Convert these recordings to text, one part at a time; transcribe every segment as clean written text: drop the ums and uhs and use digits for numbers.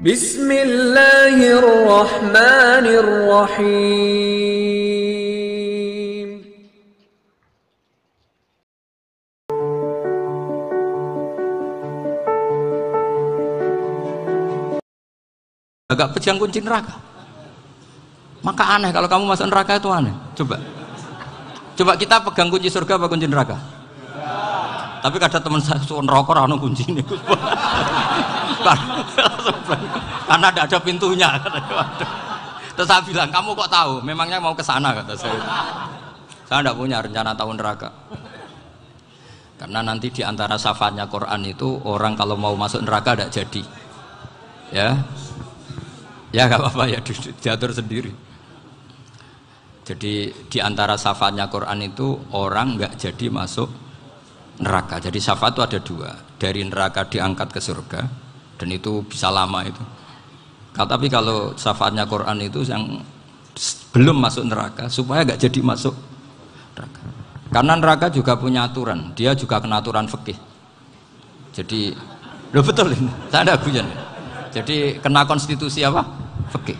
Bismillahirrahmanirrahim. Agak pegang kunci neraka. Maka aneh kalau kamu masuk neraka itu aneh. Coba kita pegang kunci surga apa kunci neraka? Tapi kadang teman saya suka neraka ora ono kunci ini. Karena tidak ada pintunya. Terus saya bilang, kamu kok tahu? Memangnya mau ke sana, kata saya. Saya tidak punya rencana tahu neraka. Karena nanti di antara syafaatnya Quran itu orang kalau mau masuk neraka tidak jadi. Ya nggak apa-apa ya, diatur sendiri. Jadi di antara syafaatnya Quran itu orang nggak jadi masuk neraka. Jadi syafaat itu ada dua, dari neraka diangkat ke surga, dan itu bisa lama itu. Tapi kalau syafaatnya Quran itu yang belum masuk neraka supaya nggak jadi masuk neraka. Karena neraka juga punya aturan, dia juga kena aturan fikih. Jadi, lo betul ini, saya ada guyon. Jadi kena konstitusi apa? Fikih.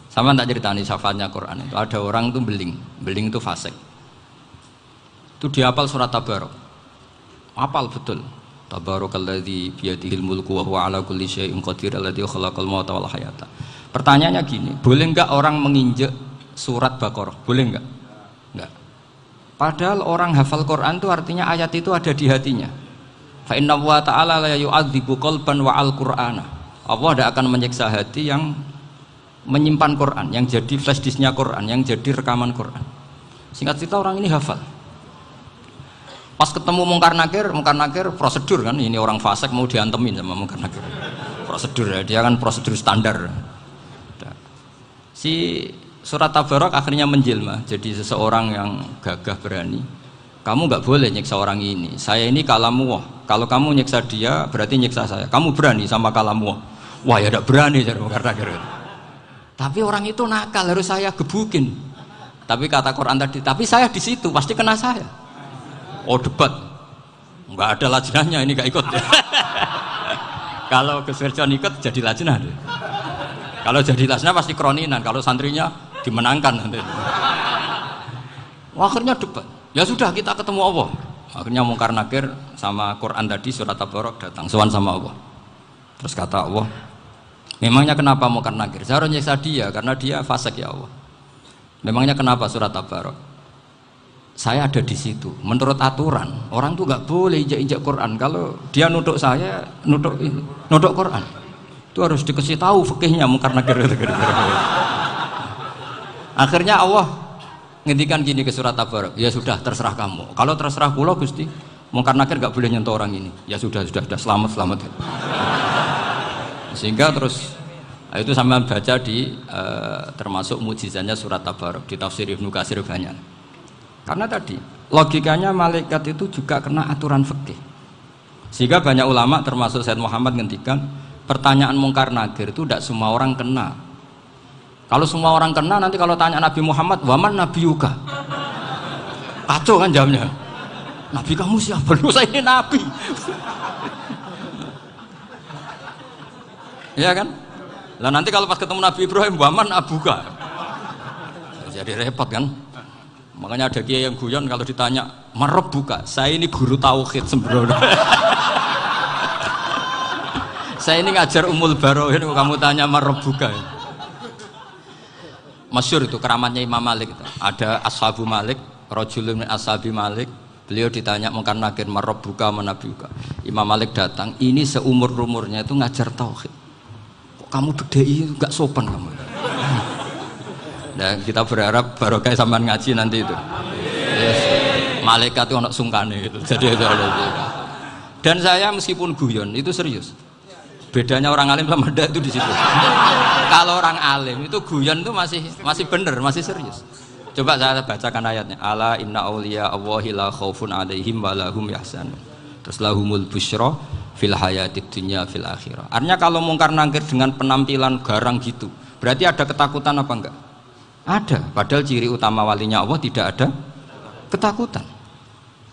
Sama tak ceritani syafaatnya Quran itu. Ada orang itu beling itu fasik. Itu dihafal surat Tabarok. Hafal betul. Tabarakalladzi biyadihil mulku wa huwa ala kulli syai'in qadir alladzi khalaqal mauta wal hayata. Pertanyaannya gini, boleh enggak orang menginjek surat Baqarah? Boleh enggak? Enggak. Padahal orang hafal Quran itu artinya ayat itu ada di hatinya. Fa inna wa ta'ala la yu'adzibu qalban wa al-Qur'ana. Allah tidak akan menyiksa hati yang menyimpan Quran, yang jadi flash disknya Quran, yang jadi rekaman Quran. Singkat cerita orang ini hafal. Pas ketemu Mungkar Nakir prosedur kan, ini orang fasik mau diantemin sama Mungkar Nakir. Prosedur ya, dia kan prosedur standar. Si surat Tabarok akhirnya menjelma jadi seseorang yang gagah berani. Kamu nggak boleh nyiksa orang ini. Saya ini kalamuwah. Kalau kamu nyiksa dia berarti nyiksa saya. Kamu berani sama kalamuwah. Wah ya tidak berani jadi Mungkar Nakir. Tapi orang itu nakal, harus saya gebukin. Tapi kata Quran tadi, tapi saya di situ pasti kena saya. Oh debat, nggak ada lajnahnya, ini nggak ikut. Kalau Gus Wirjon ikut jadi lajnah. Kalau jadi lajnah pasti kroninan, kalau santrinya dimenangkan nanti. Akhirnya debat. Ya sudah kita ketemu Allah. Akhirnya Mungkar Nakir sama Quran tadi surat Tabarok datang, sowan sama Allah. Terus kata Allah, memangnya kenapa Mungkar Nakir? Saya harus nyiksa dia karena dia fasik ya Allah. Memangnya kenapa surat Tabarok? Saya ada di situ. Menurut aturan orang tuh nggak boleh injak-injak Quran. Kalau dia nutuk saya, nutuk Quran, itu harus dikasih tahu fikihnya Mungkar Nakir. Akhirnya Allah ngendikan gini ke surat Tabarok. Ya sudah terserah kamu. Kalau terserah pulau Gusti, Mungkar Nakir nggak boleh nyentuh orang ini. Ya sudah selamat. Sehingga terus itu sama baca di termasuk mukjizatnya surat Tabarok di tafsir Ibnu Katsir banyak. Karena tadi logikanya malaikat itu juga kena aturan fikih. Sehingga banyak ulama termasuk Said Muhammad ngendikan pertanyaan Mungkar Nakir itu tidak semua orang kena. Kalau semua orang kena nanti kalau tanya Nabi Muhammad, waman nabiyuka? Kacau kan jawabnya. Nabi kamu siapa? Lu saya ini nabi. Ya kan? Lah nanti kalau pas ketemu Nabi Ibrahim, waman abuka? Jadi repot kan? Makanya ada kiai yang guyon kalau ditanya merebuka, saya ini guru tauhid sembrono. Saya ini ngajar Ummul Barohin, kamu tanya merebuka. Masyhur itu keramatnya Imam Malik itu. Ada Ashabu Malik, rajulun min ashabi Malik, beliau ditanya Mungkar Nakir merebuka menabiuka. Imam Malik datang, ini seumur-umurnya itu ngajar tauhid. Kok kamu bedai enggak sopan kamu. Nah, kita berharap barokah sampean ngaji nanti itu. Yes. Malaikat itu anak sungkane gitu. Jadi itu ada. Dan saya meskipun guyon itu serius. Bedanya orang alim sama ndak itu di situ. Kalau orang alim itu guyon itu masih bener, masih serius. Coba saya bacakan ayatnya. Ala inna auliya Allahi la khaufun alaihim wa lahum yahzanun. Terus lahumul busyra fil hayatid dunya fil akhirah. Artinya kalau Mungkar Nakir dengan penampilan garang gitu, berarti ada ketakutan apa enggak? Ada, padahal ciri utama walinya Allah tidak ada ketakutan.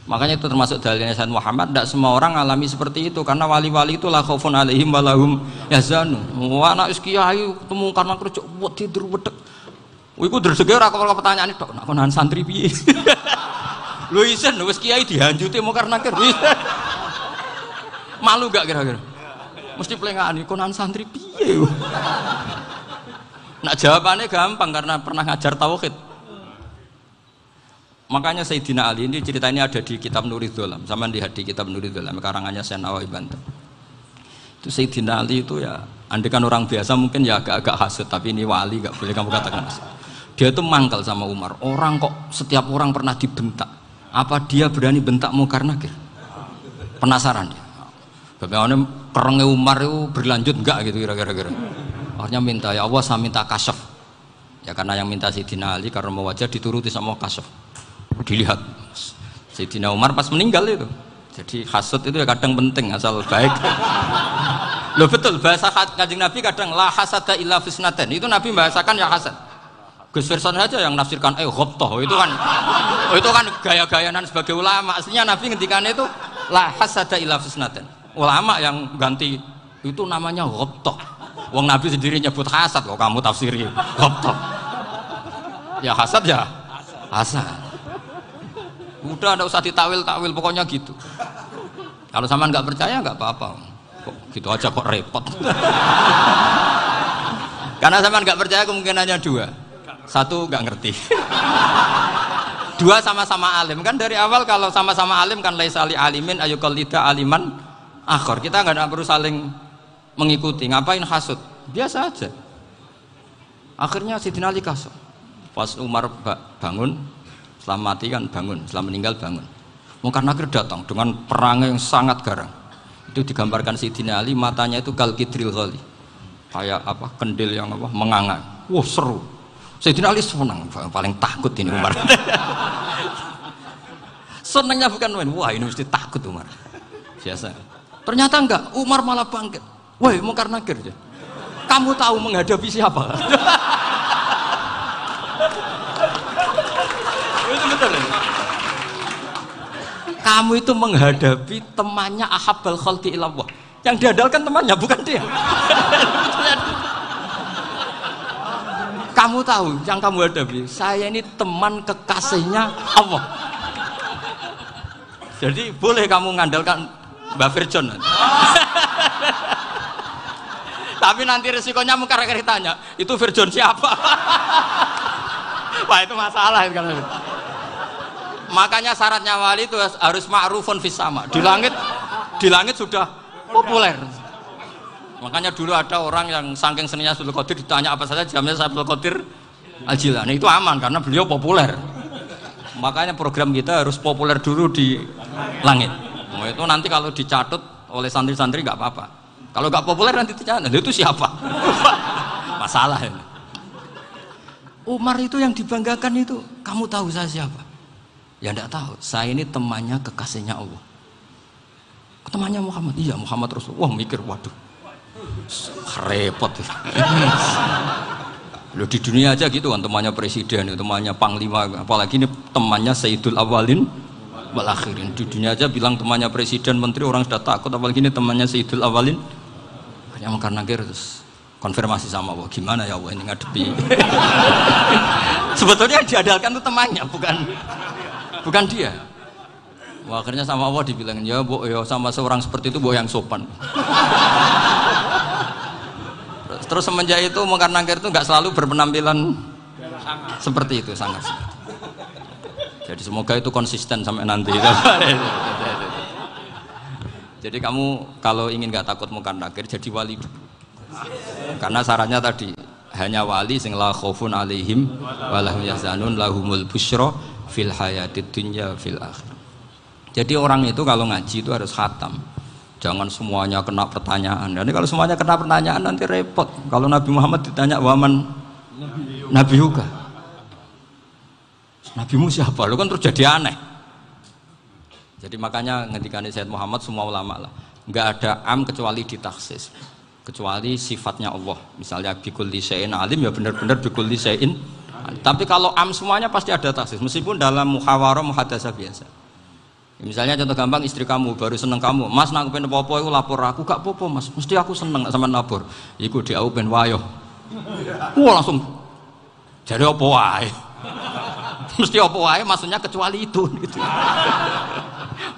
Makanya itu termasuk dalilnya Sayyid Muhammad, tidak semua orang alami seperti itu karena wali-wali itu la khaufun alaihim wa lahum yahzanun. Wah anak kiai ketemu karena kerja tidur wedek. Iku dresege ora kok pertanyaan tok, nak konan santri piye? Lho isen wis kiai dihanjuti mau karena kerja. Malu gak kira-kira? Mesti pelengahan konan santri piye? Nak jawabannya gampang karena pernah ngajar tauhid. Makanya Sayyidina Ali ini cerita ini ada di kitab Nurul Dholam, sama di kitab Nurul Dholam karangannya Syekh Nawawi Banten. Itu Sayyidina Ali itu ya, andai kan orang biasa mungkin ya agak-agak hasut, tapi ini wali gak boleh kamu katakan hasut. Dia itu mangkal sama Umar. Orang kok setiap orang pernah dibentak, apa dia berani bentak Munkar Nakir? Penasaran dia. Bagaimana kerengnya Umar itu berlanjut enggak gitu kira-kira. Akhirnya minta, ya Allah saya minta kasyaf. Ya karena yang minta Sayyidina Ali karena mau wajah dituruti sama kasyaf. Dilihat Sayyidina Umar pas meninggal itu. Jadi hasud itu ya kadang penting asal baik. Loh betul bahasa Kanjeng Nabi kadang la hasada illa fisnaten. Itu Nabi membahasakan ya hasad. Gus Verson aja yang nafsirkan ghobtoh itu kan gaya-gayanan sebagai ulama. Aslinya Nabi ngendikannya itu la hasada illa fisnaten. Ulama yang ganti itu namanya ghobtoh. Wong Nabi sendiri nyebut hasad kok kamu tafsiri ghobtoh. Ya hasad ya hasad. Udah ada usah ditawil-tawil pokoknya gitu. Kalau sampean nggak percaya nggak apa-apa. Kok gitu aja kok repot. Karena sampean nggak percaya kemungkinannya dua. Satu nggak ngerti. Dua sama-sama alim kan dari awal kalau sama-sama alim kan laisa li alimin ayuqallida aliman akhor. Kita nggak perlu saling mengikuti. Ngapain hasud? Biasa aja. Akhirnya Sayyidina Ali kasih. Pas Umar bangun. Setelah mati kan bangun, setelah meninggal bangun. Munkar Nakir datang dengan perangai yang sangat garang. Itu digambarkan Sayyidina Ali, matanya itu kal kidril ghali. Kayak apa? Kendil yang apa? Menganga. Wah, seru. Sayyidina Ali senang, paling takut ini Umar. Senangnya bukan main. Wah, ini mesti takut Umar. Biasa. Ternyata enggak, Umar malah bangkit. Woi, Munkar Nakir. Kamu tahu menghadapi siapa? Betul. Kamu itu menghadapi temannya ahabbal khalqi ilallah. Yang diandalkan temannya bukan dia. Kamu tahu yang kamu hadapi, saya ini teman kekasihnya Allah. Jadi boleh kamu mengandalkan Mbak Firjon. Tapi nanti resikonya Munkar Nakir tanya, itu Firjon siapa? Wah itu masalah kan. Makanya syaratnya wali itu harus ma'rufun fis sama. Di langit sudah populer. Makanya dulu ada orang yang saking seninya Abdul Qadir ditanya apa saja jamnya Abdul Qadir Al-Jilani itu aman karena beliau populer. Makanya program kita harus populer dulu di langit. Nah, itu nanti kalau dicatut oleh santri-santri nggak apa-apa. Kalau nggak populer nanti ditanya, itu siapa? Masalah ini. Umar itu yang dibanggakan itu, kamu tahu saya siapa? Ya enggak tahu, saya ini temannya kekasihnya Allah. Temannya Muhammad, iya Muhammad Rasulullah. Wah mikir, waduh repot. Loh di dunia aja gitu kan, temannya presiden, temannya panglima, apalagi ini temannya Sayyidul Awalin wal Akhirin. Di dunia aja bilang temannya presiden, menteri, orang sudah takut, apalagi ini temannya Sayyidul Awalin. Hanya Munkar Nakir terus konfirmasi sama Allah, gimana ya Allah ini ngadepi. Sebetulnya yang diandalkan itu temannya, bukan dia. Wah, akhirnya sama Allah dibilang, ya bu, ya sama seorang seperti itu bu yang sopan. Terus semenjak itu Munkar Nakir itu nggak selalu berpenampilan seperti itu, sangat. Jadi semoga itu konsisten sampai nanti. Jadi kamu kalau ingin nggak takut Munkar Nakir, jadi wali dulu. Karena syaratnya tadi hanya wali sing la khaufun alaihim wa lahum yahzanun lahumul busyra fil hayatid dunya fil akhir. Jadi orang itu kalau ngaji itu harus khatam. Jangan semuanya kena pertanyaan. Nanti kalau semuanya kena pertanyaan nanti repot. Kalau Nabi Muhammad ditanya waman Nabi juga. Nabimu siapa? Lu kan terus jadi aneh. Jadi makanya ngendikane Sayyid Muhammad semua ulama lah, enggak ada am kecuali ditaksis. Kecuali sifatnya Allah. Misalnya bikulli syai'in alim ya benar-benar bikulli syai'in. Tapi kalau am semuanya pasti ada taksis meskipun dalam muhawarah muhadasah biasa. Misalnya contoh gampang, istri kamu baru seneng kamu, Mas nak pengen apa-apa iku lapor aku, gak apa-apa Mas, mesti aku seneng sama lapor. Iku di aku pengen wayo. Wah langsung jadi apa wae. Mesti apa wae maksudnya kecuali itu gitu.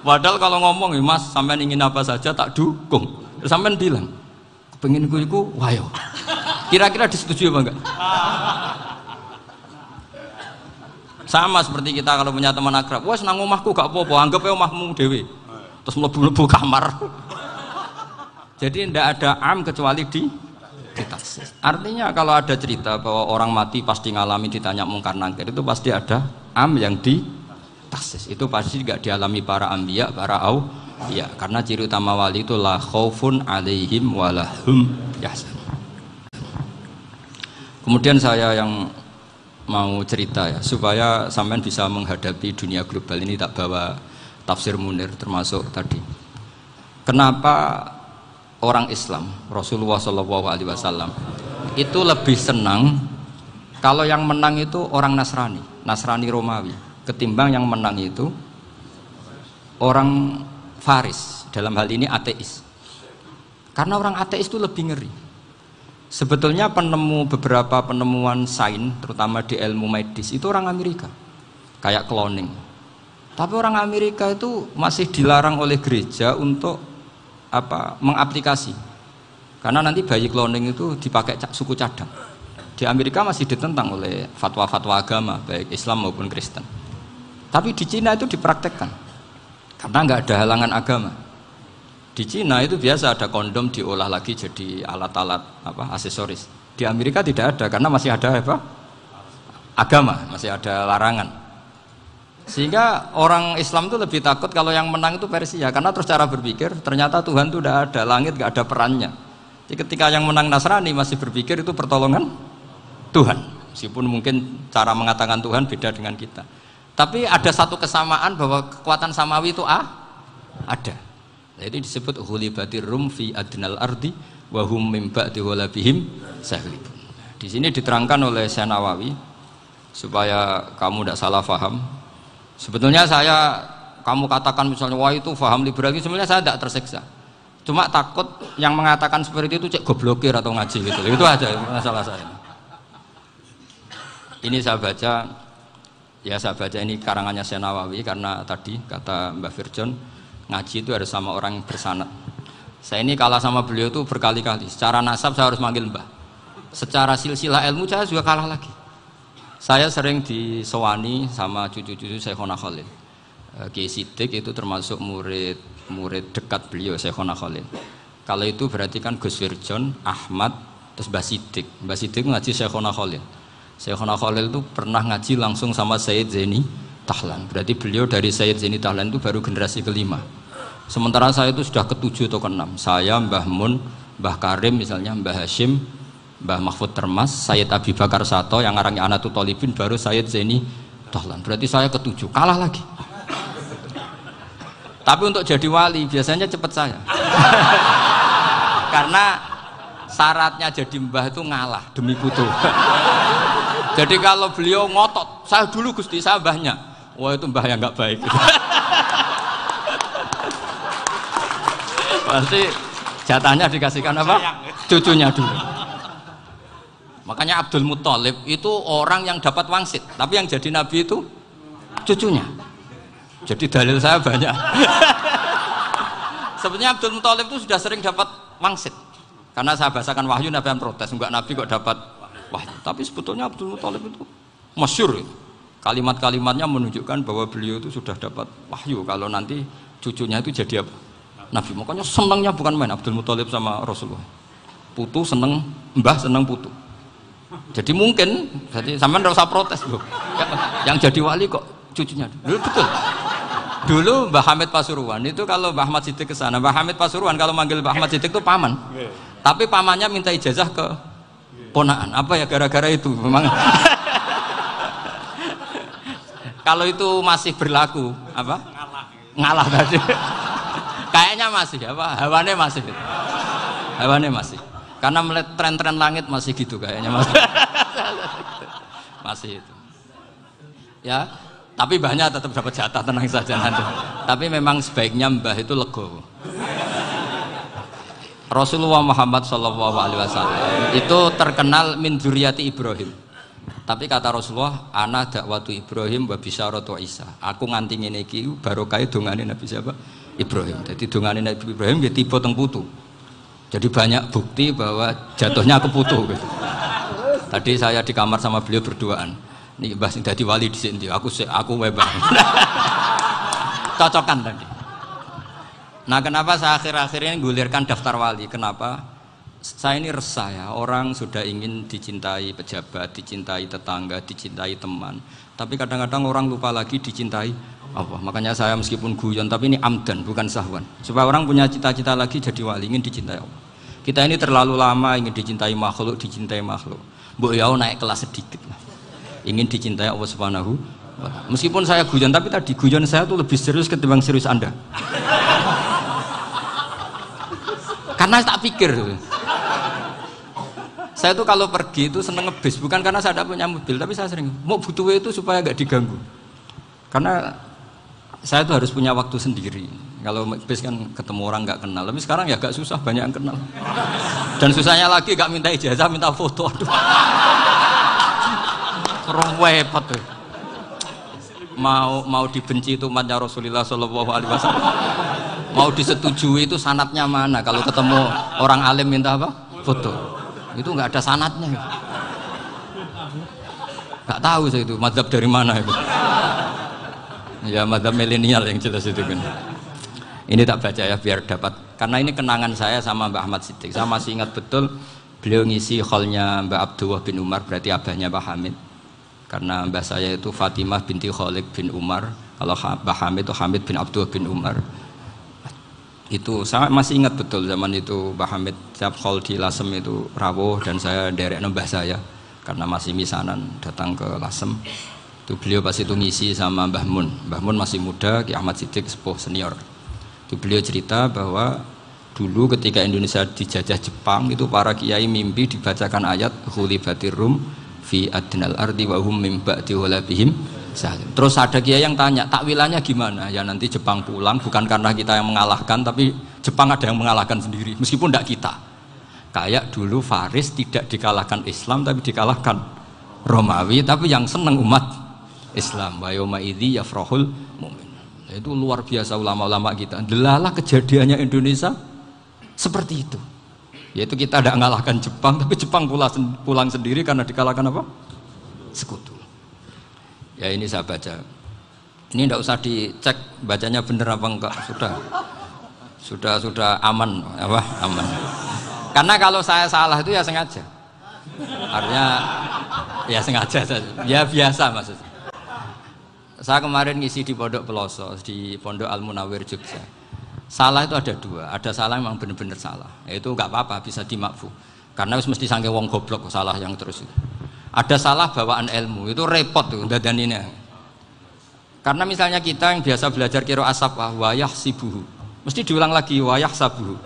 Padahal kalau ngomong, Mas sampean ingin apa saja tak dukung. Terus sampean bilang, kepengin iku wayo. Kira-kira disetujui apa enggak? Sama seperti kita kalau punya teman akrab, wes nang omahku gak apa-apa, anggap ya omahmu dewe. Terus mlebu-mlebu kamar. Jadi tidak ada am kecuali di taksis. Artinya kalau ada cerita bahwa orang mati pasti ngalami ditanya mungkar nangkir, itu pasti ada am yang di taksis. Itu pasti tidak dialami para anbiya, para auliya. Karena ciri utama wali itu la khaufun alaihim walahum yahzanun. Kemudian saya yang mau cerita ya, supaya sampean bisa menghadapi dunia global ini, tak bawa tafsir Munir termasuk tadi. Kenapa orang Islam, Rasulullah SAW itu lebih senang kalau yang menang itu orang Nasrani Romawi, ketimbang yang menang itu orang Faris, dalam hal ini ateis. Karena orang ateis itu lebih ngeri. Sebetulnya beberapa penemuan sains, terutama di ilmu medis, itu orang Amerika, kayak cloning. Tapi orang Amerika itu masih dilarang oleh gereja untuk mengaplikasi, karena nanti bayi cloning itu dipakai suku cadang. Di Amerika masih ditentang oleh fatwa-fatwa agama, baik Islam maupun Kristen. Tapi di Cina itu dipraktekkan, karena nggak ada halangan agama. Di Cina itu biasa ada kondom diolah lagi jadi alat-alat aksesoris. Di Amerika tidak ada karena masih ada agama, masih ada larangan. Sehingga orang Islam itu lebih takut kalau yang menang itu Persia, karena terus cara berpikir ternyata Tuhan itu tidak ada, langit nggak ada perannya. Jadi ketika yang menang Nasrani masih berpikir itu pertolongan Tuhan, meskipun mungkin cara mengatakan Tuhan beda dengan kita. Tapi ada satu kesamaan bahwa kekuatan samawi itu ada. Jadi disebut ghulibatir rum fi adnal ardi wa hum min ba'di ghalabihim saghlibun. Di sini diterangkan oleh Syekh Nawawi supaya kamu tidak salah paham. Sebetulnya kamu katakan misalnya wah itu paham liberal, sebenarnya saya tidak tersiksa. Cuma takut yang mengatakan seperti itu cek goblokir atau ngaji gitu. Itu aja masalah saya. Ini saya baca ini karangannya Syekh Nawawi, karena tadi kata Mbak Firjon, ngaji itu harus sama orang yang bersanad. Saya ini kalah sama beliau itu berkali-kali. Secara nasab saya harus manggil Mbah. Secara silsilah ilmu saya juga kalah lagi. Saya sering disewani sama cucu-cucu Syekhona Khalil. Kiai Siddiq itu termasuk murid dekat beliau, Syekhona Khalil. Kalau itu berarti kan Gus Firjon, Ahmad, terus Mbah Siddiq. Mbah Siddiq ngaji Syekhona Khalil. Syekhona Khalil itu pernah ngaji langsung sama Sayyid Zaini Tahlan. Berarti beliau dari Sayyid Zaini Tahlan itu baru generasi kelima. Sementara saya itu sudah ke-7 atau ke-6. Saya, Mbah Mun, Mbah Karim misalnya, Mbah Hashim, Mbah Mahfud Termas, Sayyid Abi Bakar Sato yang arangnya Anatul Tolibin, baru Sayyid Zaini Tahlan. Berarti saya ke-7, kalah lagi. Tapi untuk jadi wali biasanya cepat saya. Karena syaratnya jadi mbah itu ngalah demi putu. Jadi kalau beliau ngotot, saya dulu Gusti, saya mbahnya. Wah itu mbah yang nggak baik. Pasti jatahnya dikasihkan apa? Cucunya dulu. Makanya Abdul Muthalib itu orang yang dapat wangsit, tapi yang jadi nabi itu cucunya. Jadi dalil saya banyak. Sebenarnya Abdul Muthalib itu sudah sering dapat wangsit. Karena saya bahasakan wahyu, nabi yang protes, enggak nabi kok dapat wahyu. Tapi sebetulnya Abdul Muthalib itu masyhur. Kalimat-kalimatnya menunjukkan bahwa beliau itu sudah dapat wahyu kalau nanti cucunya itu jadi apa? Nabi. Makanya senangnya bukan main Abdul Muthalib sama Rasulullah. Putu seneng, mbah seneng putu. Jadi mungkin, jadi sampean enggak usah protes loh. Yang jadi wali kok cucunya. Dulu betul. Dulu Mbah Hamid Pasuruan itu kalau Mbah Ahmad Siddiq ke sana, Mbah Hamid Pasuruan kalau manggil Mbah Ahmad Siddiq itu paman. Tapi pamannya minta ijazah ke ponaan. Apa ya gara-gara itu memang. Kalau itu masih berlaku apa? Ngalah tadi. Kayaknya masih apa? Hawane masih. Hawane masih. Karena melihat tren-tren langit masih gitu kayaknya masih. Masih itu. Ya. Tapi banyak tetap dapat jatah, tenang saja nanti. Tapi memang sebaiknya mbah itu legowo. Rasulullah Muhammad SAW itu terkenal min dzurriyyati Ibrahim. Tapi kata Rasulullah, ana dakwatu Ibrahim wa bisyaratu Isa. Aku nganti ngene iki barokah dongane Nabi siapa? Ibrahim. Jadi dongane Nabi Ibrahim ya tiba teng putu. Jadi banyak bukti bahwa jatuhnya ke putu gitu. Tadi saya di kamar sama beliau berduaan. Nih Mbah sing dadi wali di sini, aku webang. Cocokan tadi. Nah, kenapa saya akhir-akhir ini gulirkan daftar wali? Kenapa? Saya ini resah ya, orang sudah ingin dicintai pejabat, dicintai tetangga, dicintai teman. Tapi kadang-kadang orang lupa lagi dicintai Allah. Makanya saya meskipun guyon, tapi ini amdan, bukan sahwan. Supaya orang punya cita-cita lagi jadi wali, ingin dicintai Allah. Kita ini terlalu lama ingin dicintai makhluk. Mbok ya naik kelas sedikit lah. Ingin dicintai Allah Subhanahu wa Ta'ala. Meskipun saya guyon, tapi tadi guyon saya tuh lebih serius ketimbang serius Anda. Karena tak pikir. Saya tuh kalau pergi itu seneng ngebis, bukan karena saya tidak punya mobil, tapi saya sering mau butuh itu supaya gak diganggu. Karena saya tuh harus punya waktu sendiri. Kalau ngebis kan ketemu orang gak kenal, tapi sekarang ya gak susah, banyak yang kenal. Dan susahnya lagi gak minta ijazah, minta foto. Aduh. Repot tuh. Mau dibenci itu umatnya Rasulullah Shallallahu Alaihi Wasallam. Mau disetujui itu sanatnya mana? Kalau ketemu orang alim minta apa? Foto. Itu nggak ada sanatnya. Nggak tahu saya itu mazhab dari mana itu. Ya mazhab milenial yang jelas itu kan. Ini tak baca ya biar dapat. Karena ini kenangan saya sama Mbak Ahmad Siddiq. Saya masih ingat betul beliau ngisi hallnya Mbak Abdullah bin Umar, berarti abahnya Mbak Hamid. Karena mbah saya itu Fatimah binti Khalid bin Umar, kalau Mbah Hamid itu Hamid bin Abdullah bin Umar. Itu saya masih ingat betul zaman itu Mbah Hamid setiap khol di Lasem itu rawuh dan saya derek mbah saya karena masih misanan datang ke Lasem. Itu beliau pas itu ngisi sama Mbah Mun. Mbah Mun masih muda, Ki Ahmad Siddiq sepuh senior. Itu beliau cerita bahwa dulu ketika Indonesia dijajah Jepang itu para kiai mimpi dibacakan ayat Khulifatir Rum fi adnal ardi wa hum min ba'di walabihim. Terus ada kiai yang tanya, takwilannya gimana? Ya nanti Jepang pulang bukan karena kita yang mengalahkan, tapi Jepang ada yang mengalahkan sendiri, meskipun tidak kita. Kayak dulu Faris tidak dikalahkan Islam, tapi dikalahkan Romawi, tapi yang senang umat Islam. Wa yauma idzi yafrahul mu'min. Itu luar biasa ulama-ulama kita. Delalah kejadiannya Indonesia seperti itu. Yaitu kita tidak mengalahkan Jepang, tapi Jepang pulang sendiri karena dikalahkan apa? Sekutu. Ya ini saya baca. Ini tidak usah dicek bacanya benar apa enggak, sudah aman, apa? Aman. Karena kalau saya salah itu ya sengaja. Artinya ya sengaja saja. Ya biasa maksudnya. Saya kemarin ngisi di Pondok Peloso, di Pondok Al Munawir Jogja. Salah itu ada dua, ada salah yang memang benar-benar salah, yaitu nggak apa-apa bisa dimakfu, karena mesti sangke wong goblok salah yang terus itu. Ada salah bawaan ilmu, itu repot tuh dadaninnya. Karena misalnya kita yang biasa belajar qiraah safah wayah sibuhu, mesti diulang lagi wayah sabuhu.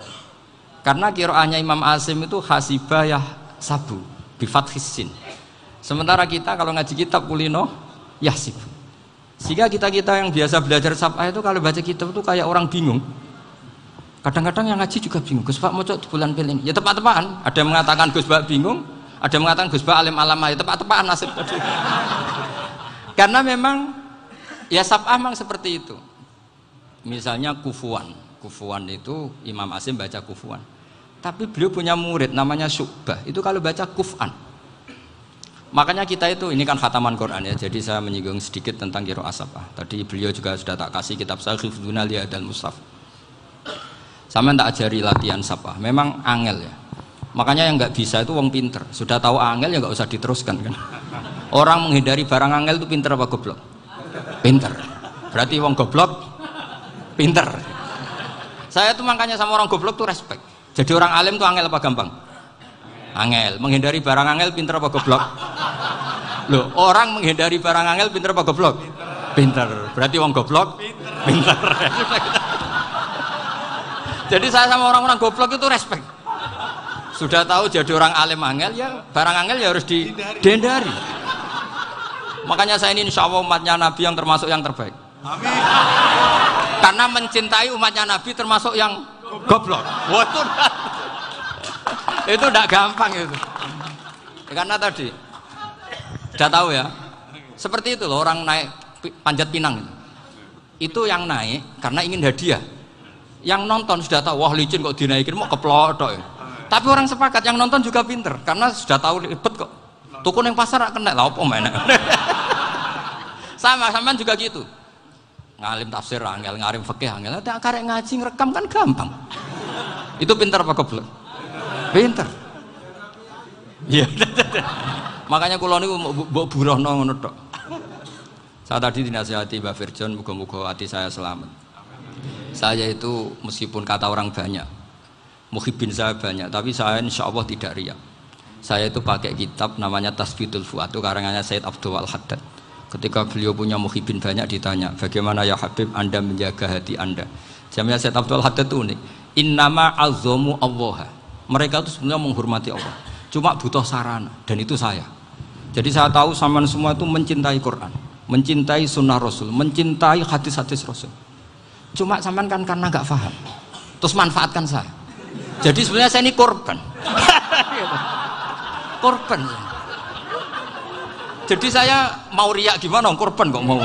Karena qiraahnya Imam Asim itu hasibah yah sabu bifat hisin. Sementara kita kalau ngaji kitab kulino yah sibu. Sehingga kita yang biasa belajar safah itu kalau baca kitab itu kayak orang bingung. Kadang-kadang yang ngaji juga bingung, Gus Pak mau di bulan pilih ya tepat-tepatan. Ada yang mengatakan Gus Pak bingung, ada yang mengatakan Gus Pak alim alama, ya tepat-tepatan nasib tadi. Karena memang ya sab'ah memang seperti itu. Misalnya kufuan itu Imam Asim baca kufuan. Tapi beliau punya murid namanya Syu'bah, itu kalau baca kuf'an. Makanya kita itu, ini kan khataman Quran ya, jadi saya menyinggung sedikit tentang qiraah sab'ah. Tadi beliau juga sudah tak kasih kitab saya Hifdzuna li Hadal Mushaf. Sama tak ajari latihan sapa, memang angel ya. Makanya yang nggak bisa itu wong pinter. Sudah tahu angel ya nggak usah diteruskan kan. Orang menghindari barang angel itu pinter apa goblok? Pinter. Berarti wong goblok pinter. Saya tuh makanya sama orang goblok tuh respect. Jadi orang alim tuh angel apa gampang? Angel. Menghindari barang angel pinter apa goblok? Loh, orang menghindari barang angel pinter apa goblok? Pinter. Berarti wong goblok pinter. Jadi saya sama orang-orang goblok itu respect. Sudah tahu jadi orang alim angel ya barang angel ya harus dihindari. Makanya saya ini insya Allah umatnya Nabi yang termasuk yang terbaik. Amin. Karena mencintai umatnya Nabi termasuk yang goblok. Wah, itu tidak gampang itu. Karena tadi sudah tahu ya. Seperti itu loh orang naik panjat pinang itu yang naik karena ingin hadiah. Yang nonton sudah tahu wah licin kok dinaikin mau keplok ya. Tapi orang sepakat yang nonton juga pinter karena sudah tahu ribet kok. Tuku yang pasar kena lah apa mana. Sama juga gitu. Ngalim tafsir angel, ngalim fikih angel. Tak karek ngaji ngerekam kan gampang. Itu pinter apa goblok? Pinter. Iya. Makanya kula niku mbok burohno ngono tok. Saya tadi dinasihati Mbak Firjon, muga-muga hati saya selamat. Saya itu meskipun kata orang banyak, muhibbin saya banyak, tapi saya insya Allah tidak riya. Saya itu pakai kitab namanya Tasbitul Fuad, itu karangannya Said Abdul Al-Haddad. Ketika beliau punya muhibbin banyak ditanya, bagaimana ya Habib Anda menjaga hati Anda? Jamnya Said Abdul Al-Haddad itu unik. Innama azzamu Allah. Mereka itu sebenarnya menghormati Allah. Cuma butuh sarana, dan itu saya. Jadi saya tahu sampean semua itu mencintai Quran, mencintai sunnah Rasul, mencintai hadis-hadis Rasul. Cuma sampean kan karena nggak paham, terus manfaatkan saya. Jadi sebenarnya saya ini korban. Korban. Jadi saya mau riak gimana? Korban kok mau.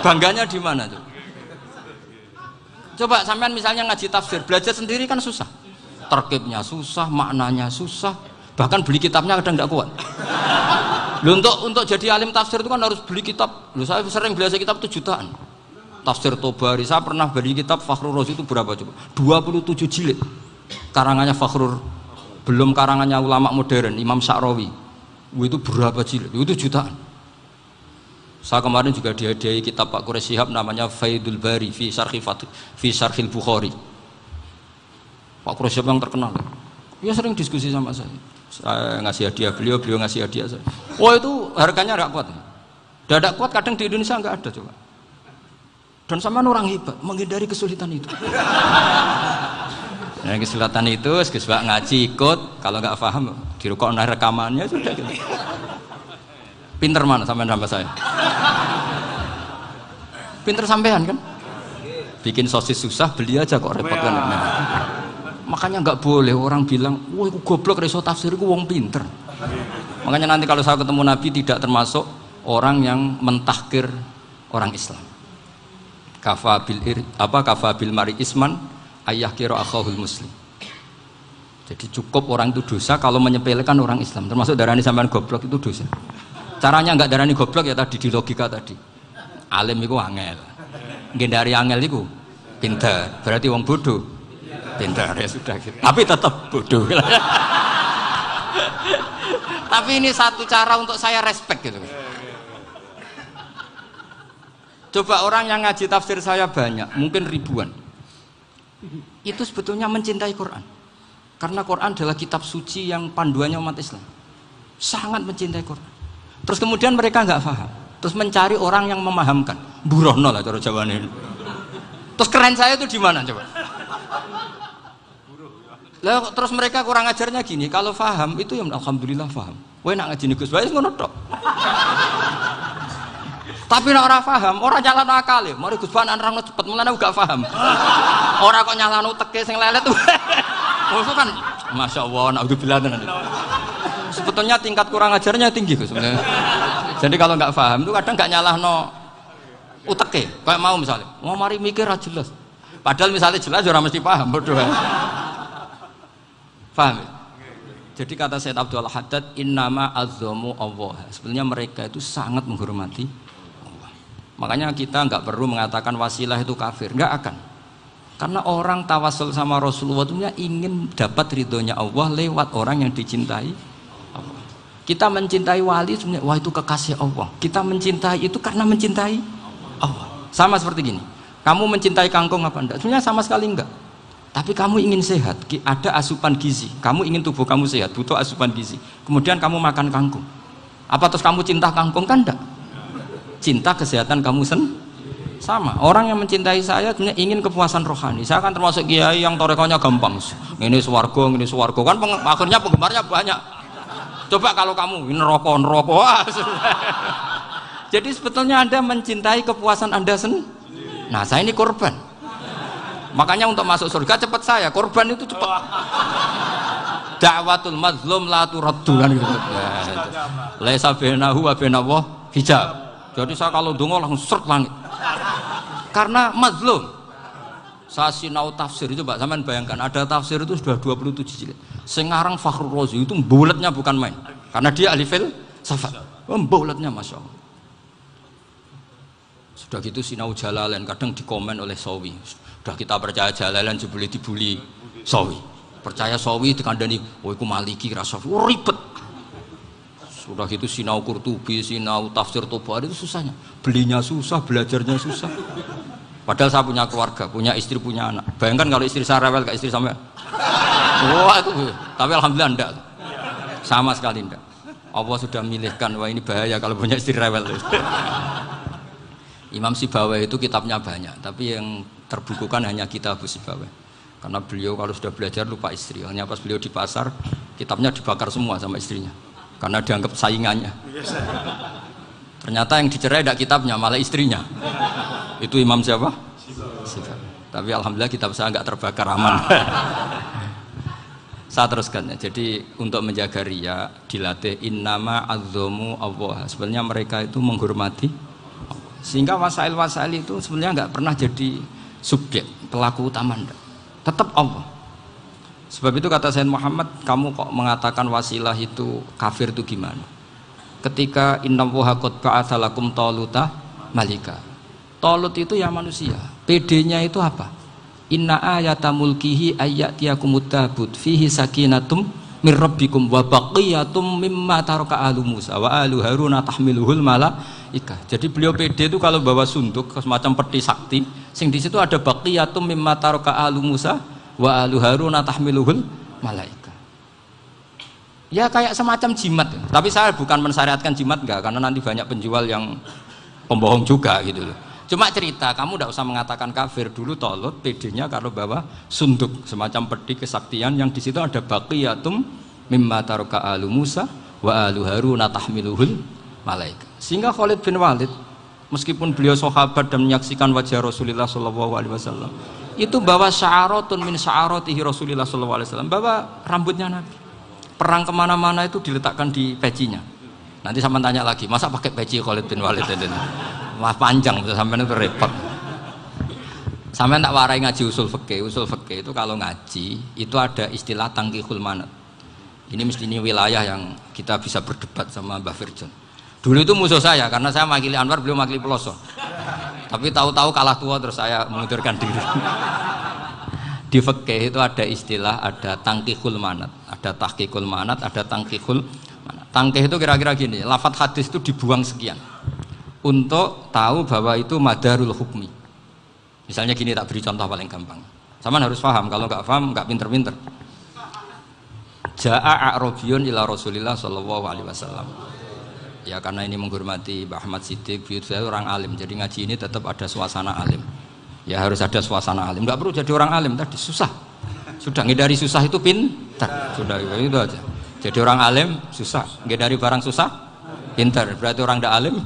Bangganya di mana tuh? Coba sampean misalnya ngaji tafsir, belajar sendiri kan susah. Terkibnya susah, maknanya susah. Bahkan beli kitabnya kadang nggak kuat. Loh, untuk jadi alim tafsir itu kan harus beli kitab. Loh, saya sering belajar kitab itu jutaan. Tafsir Tobari, saya pernah beli kitab Fakhrur Razi itu berapa coba? 27 jilid. Karangannya Fakhrur, belum karangannya ulama modern, Imam Sya'rawi. Itu berapa jilid? Itu jutaan. Saya kemarin juga dihadiahi kitab Pak Quraish Shihab namanya Faidul Bari fi Syarhil Bukhari. Pak Quraish Shihab yang terkenal. Dia sering diskusi sama saya. Saya ngasih hadiah beliau ngasih hadiah saya. Oh itu harganya nggak kuat. Dadak kuat kadang di Indonesia nggak ada coba. Dan sama orang hebat menghindari kesulitan itu. Nah, kesulitan itu sebab ngaji ikut, kalau nggak paham dirukok rekamannya sudah gitu. Pinter mana sampean sama saya? Pinter sampean kan? Bikin sosis susah beli aja kok repot kan. Nah, makanya nggak boleh orang bilang, wah aku goblok reso tafsir aku wong pinter. Makanya nanti kalau saya ketemu Nabi tidak termasuk orang yang mentahkir orang Islam. Kafabil mari isman ayah kira akhahul muslim. Jadi cukup orang itu dosa kalau menyepelekan orang Islam, termasuk darani sampean goblok itu dosa. Caranya nggak darani goblok ya tadi di logika tadi. Alim itu angel, gendari angel itu pinter, berarti wong bodoh pinter ya sudah gitu. Tapi tetap bodoh. Tapi ini satu cara untuk saya respect gitu. Coba orang yang ngaji tafsir saya banyak, mungkin ribuan. Itu sebetulnya mencintai Quran. Karena Quran adalah kitab suci yang panduannya umat Islam. Sangat mencintai Quran. Terus kemudian mereka nggak paham. Terus mencari orang yang memahamkan. Burohno lah cara jawabannya. Terus keren saya itu di mana coba? Lah terus mereka kurang ajarnya gini, kalau paham itu ya alhamdulillah paham. Kowe nak ngaji Gus Bae ngono tok. Tapi nek ora paham, ora nyalano akale. Mari Gus Bae nerangno cepet, mulane gak paham. Ora kok nyalano teke sing lelet. Oh kan masyaallah naudzubillah tenan. Sebetulnya tingkat kurang ajarnya tinggi Gus sebenarnya. Jadi kalau nggak paham itu kadang nggak nyalahno uteke. Kayak mau misalnya, mau mari mikir ra jelas. Padahal misalnya jelas ora mesti paham bodoh. Paham ya? Jadi kata Said Abdul Haddad, innama azzamu Allah. Sebenarnya mereka itu sangat menghormati Allah. Makanya kita nggak perlu mengatakan wasilah itu kafir, nggak akan. Karena orang tawasul sama Rasulullah itu ingin dapat ridhonya Allah lewat orang yang dicintai Allah. Kita mencintai wali sebenarnya, wah itu kekasih Allah. Kita mencintai itu karena mencintai Allah. Sama seperti gini, kamu mencintai kangkung apa enggak? Sebenarnya sama sekali enggak. Tapi kamu ingin sehat, ada asupan gizi. Kamu ingin tubuh kamu sehat, butuh asupan gizi. Kemudian kamu makan kangkung. Apa terus kamu cinta kangkung kan enggak? Cinta kesehatan kamu sama. Orang yang mencintai saya sebenarnya ingin kepuasan rohani. Saya kan termasuk kiai yang torekonya gampang. Ini swarga kan akhirnya penggemarnya banyak. Coba kalau kamu ini neraka. Wah, Jadi sebetulnya Anda mencintai kepuasan Anda sendiri. Nah, saya ini korban. Makanya untuk masuk surga cepat saya, korban itu cepat. Da'watul mazlum la turaddu kan gitu. Laisa bainahu wa bainallah hijab. Jadi saya kalau dongo langsung seret langit. Karena mazlum. Saya sinau tafsir itu Pak, sampean bayangkan ada tafsir itu sudah 27 jilid. Sengarang Fakhrul Razi itu bulatnya bukan main. Karena dia ahli filsafat. Bulatnya Masya Allah. Sudah gitu sinau Jalalain kadang dikomen oleh Sawi. Sudah kita percaya Jalalain jebule dibuli Sawi. Percaya Sawi dikandani, oh iku Maliki rasa ribet. Sudah gitu sinau Qurtubi, sinau tafsir Tabari itu susahnya. Belinya susah, belajarnya susah. Padahal saya punya keluarga, punya istri, punya anak. Bayangkan kalau istri saya rewel kayak istri sampai. Wah itu, tapi alhamdulillah enggak. Sama sekali enggak. Allah sudah milihkan, wah ini bahaya kalau punya istri rewel. Imam Sibawai itu kitabnya banyak, tapi yang terbukukan hanya kitab Sibawai. Karena beliau kalau sudah belajar lupa istri. Hanya pas beliau di pasar, kitabnya dibakar semua sama istrinya. Karena dianggap saingannya. Ternyata yang dicerai tidak kitabnya, malah istrinya. Itu Imam siapa? Sibawai. Tapi alhamdulillah kitab saya nggak terbakar, aman. Saya teruskan ya. Jadi untuk menjaga riya dilatih innama azzamu Allah. Sebenarnya mereka itu menghormati Allah. Sehingga wasail-wasail itu sebenarnya nggak pernah jadi subjek pelaku utama, enggak. Tetap Allah. Sebab itu kata Sayyid Muhammad, kamu kok mengatakan wasilah itu kafir itu gimana? Ketika innallaha qad ba'atsa lakum taluta malika. Talut itu ya manusia. PD-nya itu apa? Inna ayata mulkihi ayyatiyakumut tabut fihi sakinatum mir rabbikum wa baqiyatum mimma taraka alu Musa wa alu Haruna tahmiluhul malaikah. Jadi beliau PD itu kalau bawa sunduk semacam peti sakti, sing di situ ada baqiyatum mimma taraka alu Musa wa alu Haruna tahmiluhul malaikah. Ya kayak semacam jimat. Tapi saya bukan mensyariatkan jimat enggak, karena nanti banyak penjual yang pembohong juga gitu loh. Cuma cerita, kamu tidak usah mengatakan kafir. Dulu Talut PD-nya kalau bawa sunduk semacam peti kesaktian yang di situ ada baqiyatum mimma taraka alu Musa wa alu Haruna tahmiluhul malaika. Sehingga Khalid bin Walid meskipun beliau sahabat dan menyaksikan wajah Rasulullah SAW, itu bawa sya'aratun min sya'aratihi Rasulullah SAW, bawa rambutnya Nabi. Perang kemana-mana itu diletakkan di pecinya. Nanti sama tanya lagi, masa pakai peci Khalid bin Walid ini? Wah panjang, sampai itu repot. Sampai tak warai ngaji usul fikih. Usul fikih itu kalau ngaji itu ada istilah tangkihul manat. Ini mesti ini wilayah yang kita bisa berdebat sama Mbah Firjon. Dulu itu musuh saya karena saya makili Anwar, beliau makili Peloso. Tapi tahu-tahu kalah tua terus saya mengundurkan diri. Di fikih itu ada istilah, ada tangkihul manat, ada tahqiqul manat, ada tangkihul manat. Tangkih itu kira-kira gini, lafadz hadis itu dibuang sekian untuk tahu bahwa itu madarul hukmi. Misalnya gini, tak beri contoh paling gampang. Sama harus paham, kalau nggak paham nggak pinter-pinter. Ja'a a'rabiyun ila Rasulillah sallallahu alaihi wasallam. Ya karena ini menghormati Mbah Ahmad Siddiq, saya orang alim, jadi ngaji ini tetap ada suasana alim. Ya harus ada suasana alim. Nggak perlu jadi orang alim tadi susah. Sudah ngindari susah itu pintar. Sudah itu aja. Jadi orang alim susah, ngindari barang susah pintar. Berarti orang tidak alim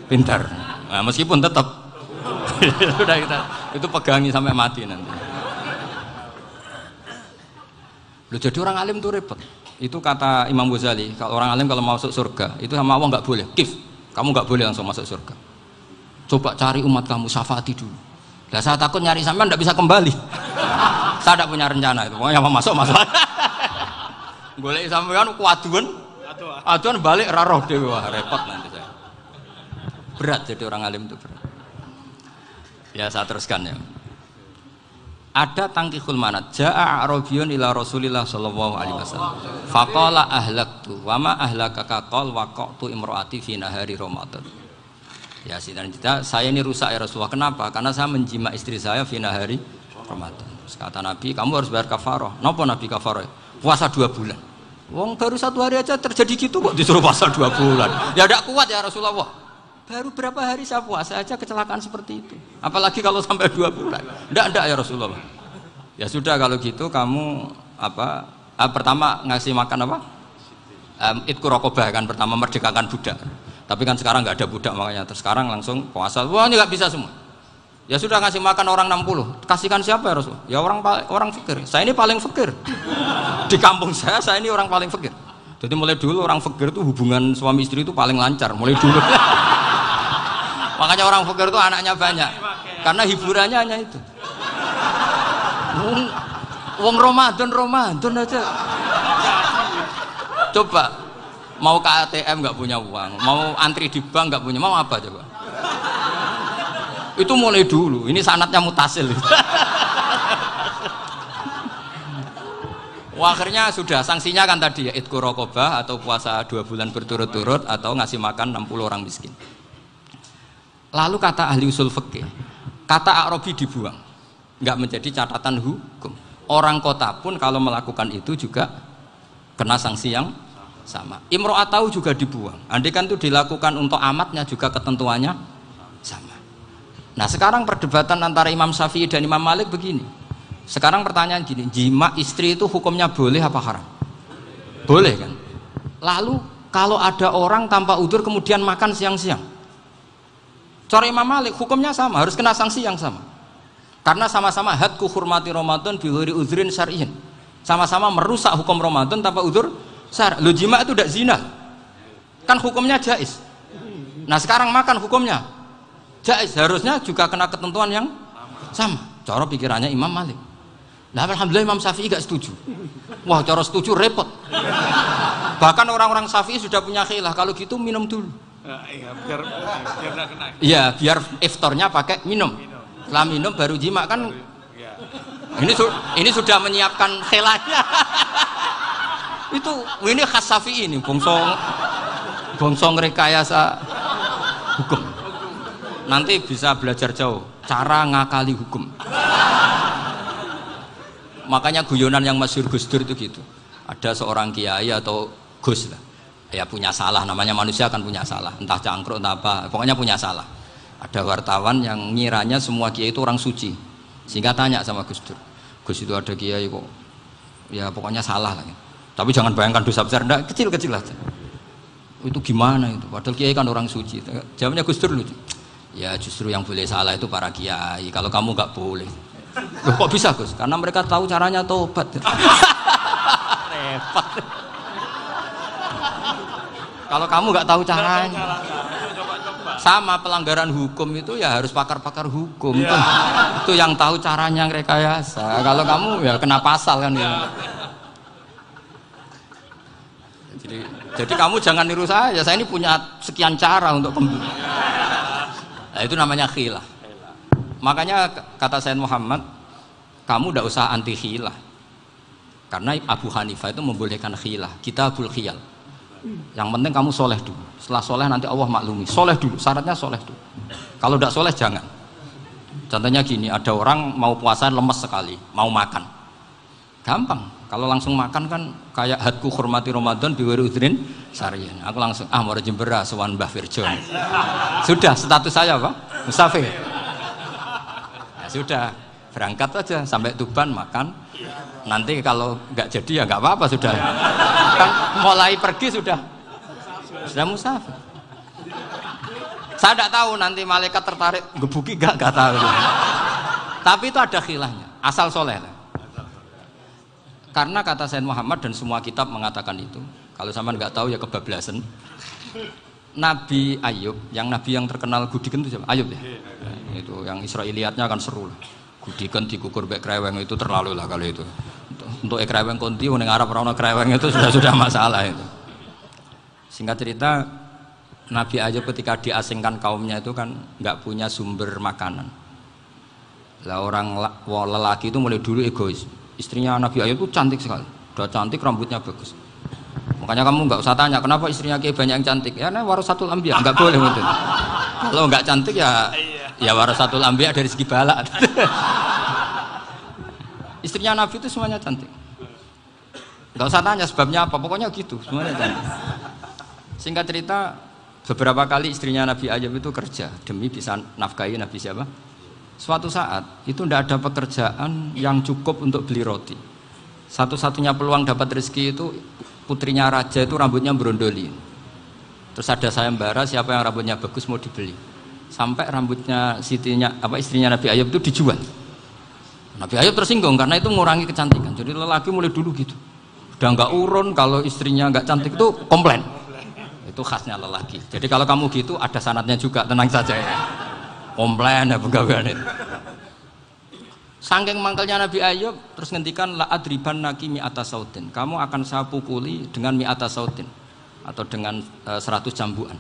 pintar. Nah, meskipun tetap sudah kita itu pegangi sampai mati nanti. Loh, jadi orang alim itu repot. Itu kata Imam Ghazali, kalau orang alim kalau mau masuk surga itu sama Allah nggak boleh. Kif, kamu nggak boleh langsung masuk surga. Coba cari umat kamu, syafaati dulu. Lah saya takut nyari sampean nggak bisa kembali. Saya tidak punya rencana itu. Pokoknya mau masuk. Golek sampean kuaduan. Aduan balik raroh dewe, repot nanti saya. Berat jadi orang alim itu berat. Ya saya teruskan ya. Ada tangkihul manat. Ja'a a'rabiyun ila Rasulillah sallallahu alaihi wasallam. Faqala ahlaktu wa ma ahlakaka qal waqatu imraati fi nahari Ramadan. Ya kita, saya ini rusak ya Rasulullah. Kenapa? Karena saya menjima istri saya fi nahari Ramadan. Terus kata Nabi, kamu harus bayar kafarah. Napa Nabi kafarah? Puasa 2 bulan. Wong baru 1 hari aja terjadi gitu kok disuruh puasa 2 bulan. Ya tidak kuat ya Rasulullah. Baru berapa hari saya puasa aja kecelakaan seperti itu. Apalagi kalau sampai 2 bulan. Enggak ya Rasulullah. Ya sudah kalau gitu kamu pertama ngasih makan apa? Itku rokobah kan, pertama merdekakan budak. Tapi kan sekarang nggak ada budak makanya terus sekarang langsung puasa. Wah ini nggak bisa semua. Ya sudah ngasih makan orang 60. Kasihkan siapa ya Rasul? Ya orang fakir. Saya ini paling fakir. Di kampung saya ini orang paling fakir. Jadi mulai dulu orang fakir itu hubungan suami istri itu paling lancar mulai dulu. Makanya orang fakir itu anaknya banyak. Karena hiburannya hanya itu. Wong Ramadan aja. Coba mau ke ATM nggak punya uang, mau antri di bank nggak punya, mau apa coba? Itu mulai dulu. Ini sanatnya mutasil. Wah, akhirnya sudah sanksinya kan tadi ya idku raqabah atau puasa 2 bulan berturut-turut atau ngasih makan 60 orang miskin. Lalu kata ahli usul fikih, kata Arabi dibuang, nggak menjadi catatan hukum. Orang kota pun kalau melakukan itu juga kena sanksi yang sama. Imro'atau juga dibuang. Andai kan itu dilakukan untuk amatnya juga ketentuannya sama. Nah sekarang perdebatan antara Imam Syafi'i dan Imam Malik begini. Sekarang pertanyaan gini, jima istri itu hukumnya boleh apa haram? Boleh kan? Lalu kalau ada orang tanpa udzur kemudian makan siang-siang, cara Imam Malik hukumnya sama, harus kena sanksi yang sama. Karena sama-sama hadku hurmati Ramadan bighairi uzrin syar'iyyin. Sama-sama merusak hukum Ramadan tanpa udzur syar'i. Lo jima itu tidak zina. Kan hukumnya jaiz. Nah, sekarang makan hukumnya jaiz, harusnya juga kena ketentuan yang sama. Cara pikirannya Imam Malik. Nah, alhamdulillah Imam Syafi'i gak setuju. Wah, cara setuju repot. Bahkan orang-orang Syafi'i sudah punya khilaf, kalau gitu minum dulu. Iya, biar gak kena. Iya, biar iftarnya pakai minum. Setelah minum baru jima kan. Ini sudah menyiapkan khilafnya. Ini khas Syafi'i ini, bongsong rekayasa hukum. Nanti bisa belajar jauh cara ngakali hukum. Makanya guyonan yang masyhur Gus Dur itu gitu. Ada seorang kiai atau Gus lah, ya punya salah, namanya manusia kan punya salah, entah cangkruk entah apa, pokoknya punya salah. Ada wartawan yang ngiranya semua kiai itu orang suci, sehingga tanya sama Gus Dur, Gus itu ada kiai kok, ya pokoknya salah lah. Tapi jangan bayangkan dosa besar, enggak, kecil-kecil aja. Itu gimana itu? Padahal kiai kan orang suci. Jawabnya Gus Dur lucu. Ya justru yang boleh salah itu para kiai. Kalau kamu nggak boleh. Loh, kok bisa Gus? Karena mereka tahu caranya tobat. Repot. Kalau kamu nggak tahu caranya. Sama pelanggaran hukum itu ya harus pakar-pakar hukum. Itu yang tahu caranya rekayasa. Kalau kamu ya kena pasal kan ya. Jadi kamu jangan niru saya ini punya sekian cara untuk nah, itu namanya khilah. Makanya kata Sayyid Muhammad, kamu tidak usah anti khilah, karena Abu Hanifah itu membolehkan khilah, kitabul khiyal. Yang penting kamu soleh dulu, setelah soleh nanti Allah maklumi. Soleh dulu, syaratnya soleh dulu. Kalau tidak soleh jangan. Contohnya gini, ada orang mau puasa lemes sekali, mau makan, gampang. Kalau langsung makan kan kayak hadku hormati Ramadan biwiri udrin syar'iyyin. Aku langsung mau jembera sowan Mbah Firjon. Sudah status saya apa? Musafir. Ya sudah, berangkat aja sampai Tuban makan. Nanti kalau nggak jadi ya nggak apa-apa sudah. Kan mulai pergi sudah musafir. Saya tidak tahu nanti malaikat tertarik gebuki nggak tahu. Tapi itu ada khilafnya, asal soleh lah. Karena kata Sayyid Muhammad dan semua kitab mengatakan itu. Kalau sama nggak tahu ya kebablasan. Nabi Ayub, nabi yang terkenal Gudiken itu siapa? Ayub ya. Nah, itu yang Israiliyatnya kan seru lah. Gudiken dikukur bek kreweng itu terlalu lah kalau itu. Untuk kreweng konti ning Arab ora ono kreweng itu sudah masalah itu. Singkat cerita, Nabi Ayub ketika diasingkan kaumnya itu kan nggak punya sumber makanan. Lah orang lelaki itu mulai dulu egois. Istrinya Nabi Ayub itu cantik sekali, udah cantik, rambutnya bagus. Makanya kamu nggak usah tanya kenapa istrinya Kiai banyak yang cantik. Ya, warasatul anbiya, nggak boleh gitu. Kalau nggak cantik ya warasatul anbiya dari segi balak. Istrinya Nabi itu semuanya cantik. Nggak usah tanya sebabnya apa, pokoknya gitu, semuanya cantik. Singkat cerita, beberapa kali istrinya Nabi Ayub itu kerja demi bisa nafkahi Nabi siapa? Suatu saat itu tidak ada pekerjaan yang cukup untuk beli roti. Satu-satunya peluang dapat rezeki itu putrinya raja itu rambutnya berondoli. Terus ada sayembara siapa yang rambutnya bagus mau dibeli. Sampai rambutnya istrinya Nabi Ayub itu dijual. Nabi Ayub tersinggung karena itu mengurangi kecantikan. Jadi lelaki mulai dulu gitu. Udah nggak urun kalau istrinya nggak cantik itu komplain. Itu khasnya lelaki. Jadi kalau kamu gitu ada sanatnya juga, tenang saja ya. Komplain ya pegawaian itu. Saking mangkelnya Nabi Ayub terus ngendikan la adriban naki mi'ata sautin. Kamu akan saya pukuli dengan mi'ata sautin atau dengan 100 jambuan.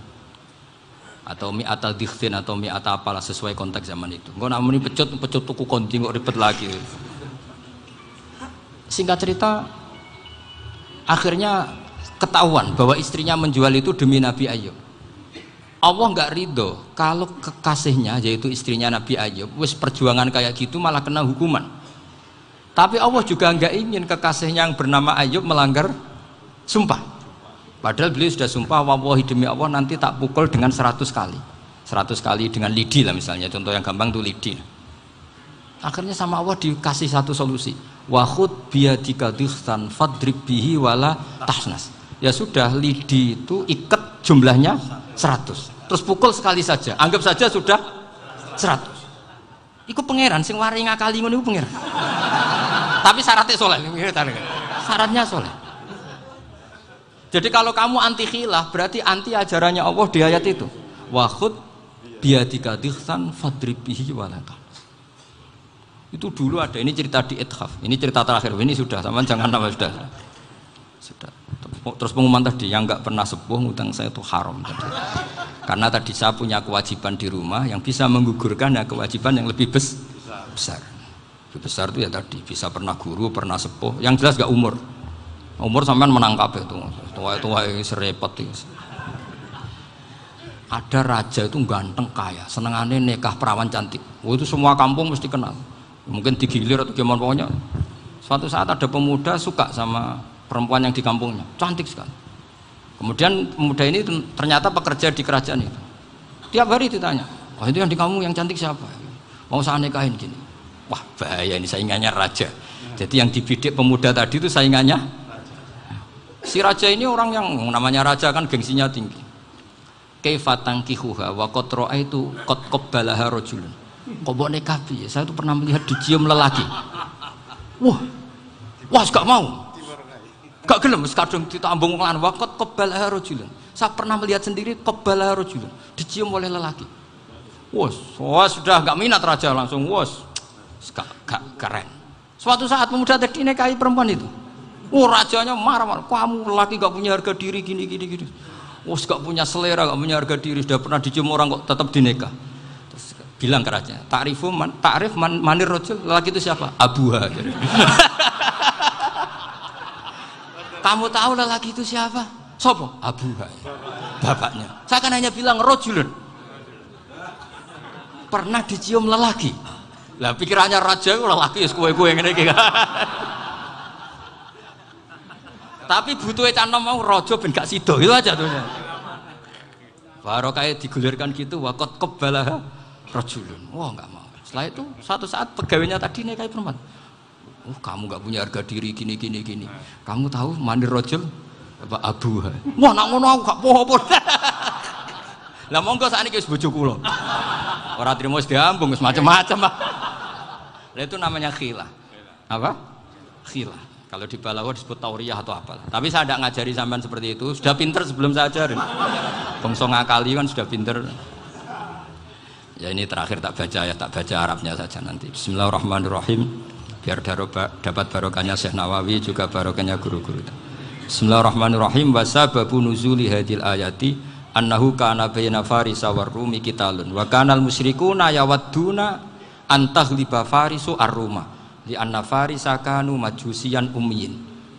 Atau mi'ata dikhtin atau mi'ata apalah sesuai konteks zaman itu. Engko namun ini pecut tuku konti kok ribet lagi. Singkat cerita akhirnya ketahuan bahwa istrinya menjual itu demi Nabi Ayub. Allah nggak ridho kalau kekasihnya yaitu istrinya Nabi Ayub wis perjuangan kayak gitu malah kena hukuman. Tapi Allah juga nggak ingin kekasihnya yang bernama Ayub melanggar sumpah. Padahal beliau sudah sumpah wallahi demi Allah nanti tak pukul dengan 100 kali. 100 kali dengan lidi lah misalnya, contoh yang gampang tuh lidi. Akhirnya sama Allah dikasih satu solusi. Wa khud biyadika dikhtan fadrib bihi wala tahnas. Ya sudah, lidi itu ikat jumlahnya 100. Terus pukul sekali saja. Anggap saja sudah 100. Iku pangeran sing wari ngakali ngono iku pangeran. Tapi syaratnya soleh. Syaratnya soleh. Jadi kalau kamu anti khilaf berarti anti ajarannya Allah di ayat itu. Wa khud biyadika dikhtan fadrib bihi wala tahnas. Itu dulu ada, ini cerita di Ithaf, ini cerita terakhir, ini sudah, sama jangan nama sudah. Terus pengumuman tadi, yang nggak pernah sepuh ngutang saya itu haram tadi. Karena tadi saya punya kewajiban di rumah yang bisa menggugurkan ya kewajiban yang lebih besar. Lebih besar itu ya tadi, bisa pernah guru, pernah sepuh, yang jelas nggak umur. Umur sampean menang kabeh itu, tua serepot itu. Ada raja itu ganteng kaya, senengannya nikah perawan cantik. Itu semua kampung mesti kenal. Mungkin digilir atau gimana pokoknya. Suatu saat ada pemuda suka sama perempuan yang di kampungnya, cantik sekali. Kemudian pemuda ini ternyata pekerja di kerajaan itu. Tiap hari ditanya, "Oh, itu yang di kampung yang cantik siapa? Mau saya nikahin gini." Wah, bahaya ini saingannya raja. Jadi yang dibidik pemuda tadi itu saingannya. Si raja ini orang yang namanya raja kan gengsinya tinggi. Kaifatang kihuha wa qad ra'aitu qad qabbalaha rajulun. Kok mbok nikah piye? Saya tuh pernah melihat dicium lelaki. Wah, gak mau. Gak gelem wis kadung ditambung lan waqat qabbalaha rajulun. Saya pernah melihat sendiri qabbalaha rajulun, dicium oleh lelaki. Wah, sudah gak minat raja langsung gak keren. Suatu saat pemuda tadi nikahi perempuan itu. Rajanya marah-marah, kamu lelaki gak punya harga diri gini. Gak punya selera, gak punya harga diri, sudah pernah dicium orang kok tetap dinikah. Bilang ke raja, takrif manir rojul, lelaki itu siapa? Abuha. Kamu tahu lelaki itu siapa? Sopo? Abuha, bapaknya. Saya kan hanya bilang rojulun, pernah dicium lelaki. Lah pikirannya raja itu lelaki kue-kue yang ini. Tapi butuhnya canom mau rojo ben gak sido, itu aja tuh. Baru kayak digulirkan gitu, wakot kebalah rajulun. Wah, nggak mau. Setelah itu suatu saat pegawainya tadi nikahi perempuan. Kamu nggak punya harga diri gini. Kamu tahu mandir rajul apa abuha? Wah, nak ngono aku gak apa-apa. Lah monggo sakniki wis bojo kula. Ora trimo wis diambung wis macam-macam. Lah itu namanya khilah. Apa? Khilah. Kalau di Balawa disebut tauriyah atau apalah. Tapi saya tidak ngajari sampean seperti itu. Sudah pinter sebelum saya ajarin. Bangsa ngakali kan sudah pinter. Ya ini terakhir tak baca Arabnya saja nanti. Bismillahirrahmanirrahim. Biar dapat barokahnya Syekh Nawawi juga barokahnya guru-guru. Bismillahirrahmanirrahim. Wa sababu nuzuli hadil ayati annahu kana baina farisa war rumi qitalun wa kana al musyrikuuna yawadduna antaghliba farisu ar-ruma li anna farisa kanu majusiyan ummiyin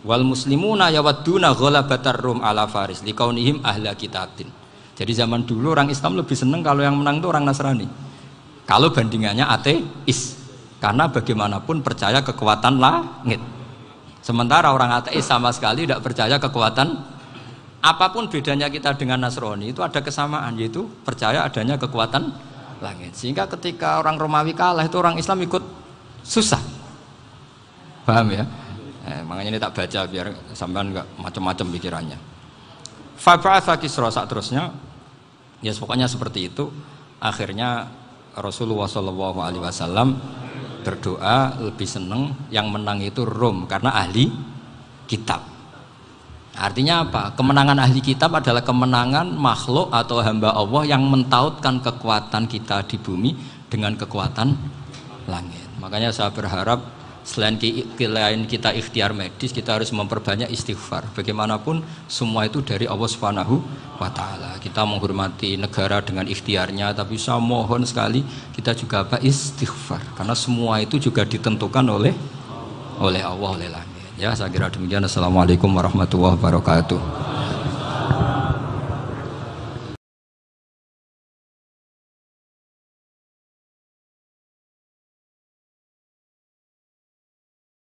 wal muslimuna yawadduna ghalabatar rum ala faris liqaunihim ahla kitabin. Jadi zaman dulu orang Islam lebih senang kalau yang menang itu orang Nasrani. Kalau bandingannya ateis, karena bagaimanapun percaya kekuatan langit. Sementara orang ateis sama sekali tidak percaya kekuatan. Apapun bedanya kita dengan Nasrani itu ada kesamaan, yaitu percaya adanya kekuatan langit. Sehingga ketika orang Romawi kalah itu orang Islam ikut susah. Paham ya? Makanya ini tak baca biar sampean enggak macam-macam pikirannya. Fa ba'atha Kisra saat terusnya ya pokoknya seperti itu. Akhirnya Rasulullah Shallallahu Alaihi Wasallam berdoa lebih seneng yang menang itu Rom karena ahli kitab. Artinya apa? Kemenangan ahli kitab adalah kemenangan makhluk atau hamba Allah yang mentautkan kekuatan kita di bumi dengan kekuatan langit. Makanya saya berharap selain kita ikhtiar medis, kita harus memperbanyak istighfar. Bagaimanapun semua itu dari Allah Subhanahu wa taala. Kita menghormati negara dengan ikhtiarnya, tapi saya mohon sekali kita juga istighfar karena semua itu juga ditentukan oleh Allah, oleh langit. Ya, saya kira demikian. Assalamualaikum warahmatullahi wabarakatuh.